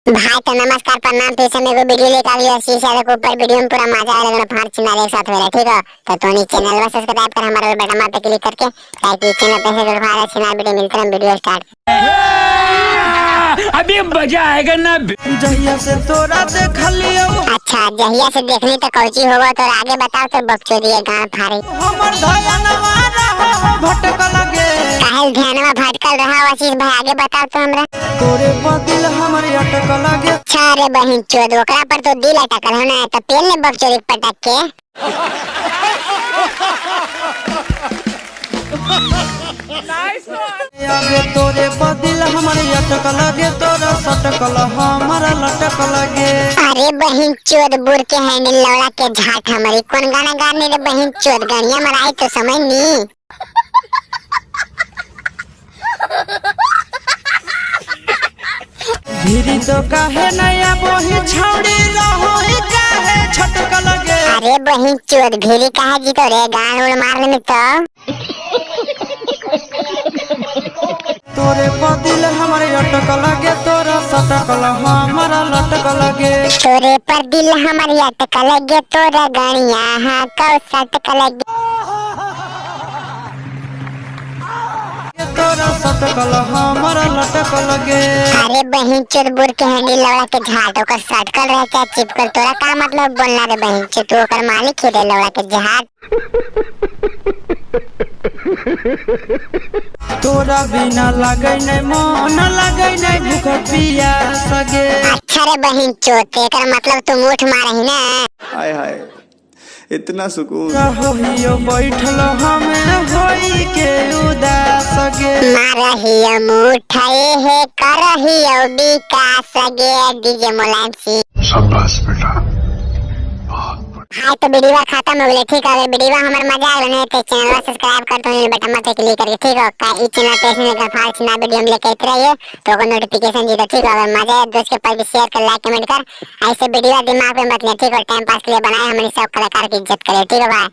भाई तो नमस्कार प्रणाम। फिर से मेरे को वीडियो लेकर आ गया शीशा के ऊपर वीडियो में पूरा मजा आएगा ना। फाड़ चैनल एक साथ मेरा ठीक है। तो तोनी चैनल को सब्सक्राइब कर हमारे बटन मार पे क्लिक करके ताकि चैनल पे से हमारा चैनल वीडियो मिलता है। वीडियो स्टार्ट अभी मजा आएगा ना। जहिया से तोरा देखलियो अच्छा जहिया से देखनी तो कौची होगा तो आगे बताओ तो बकचोदी है गांव फाड़ी हमर धयनवा रहो भटक लगे काहे ध्यान में भटकल रहा आशीष भाई आगे बताओ तो हमरा। तोरे बदिल हमर अटक लगे। अच्छा रे बहन चोद ओकरा पर तो दिल अटकल हो ना तो पेल ने बकचोदी पटक के आगे तोरे बदिल हमर अटक लगे तोरा सटकल हमर लटक लगे। अरे बहन चोद बुर के हैंडल लौड़ा के झाट हमारी कौन गाना गाने रे बहन चोद गानिया मराई तो समझ नी। धीरी तो काहे नया बोही छौड़ी रहो ही काहे छटक लगे। अरे बहन चोद भीरी कहा जी तो रे गान उड़ मारने में तो तोरे बदिल हमर अटक लगे तोरा सटकल हमर लटक लगे। तोरे पर दिल हमारी अटक लगे तोरा गानिया हाँ कौ सटक लगे। तोरा सटकल हमर लटक लगे। अरे बहन चोद बुर के हैंडल लौड़ा के झाट ओकर सटकल रह क्या चिपकल तोरा का मतलब बोलना रे बहन चोद तू ओकर मालिक ही रे लौड़ा के झाट। तोरा बिना लगै नै मन लगै नै भूख पियास गे। अच्छा रे बहन चोद एकर मतलब तू मुठ मारही ना। हाय हाय इतना सुकून रहियो बैठल हमें होई के उदास गे। मारहियो मुठाए है करहियो विकास गे डीजे मुलायम सिंह। शाबाश बेटा। हाँ तो वीडियो खत्म हो गया ठीक है। अगर वीडियो हमारे मजा आ रहा है तो चैनल सब्सक्राइब कर दो बटन पे क्लिक करके ठीक है। का इस चैनल पे इसमें का फास्ट ना वीडियो हम लेके आते रहिए तो को नोटिफिकेशन जी ठीक है। अगर मजा आए दोस्त के पास भी शेयर कर लाइक कमेंट कर ऐसे वीडियो दिमाग में मत ले ठीक है। टाइम पास के लिए बनाए हमारी सब कलाकार की इज्जत करें ठीक है भाई।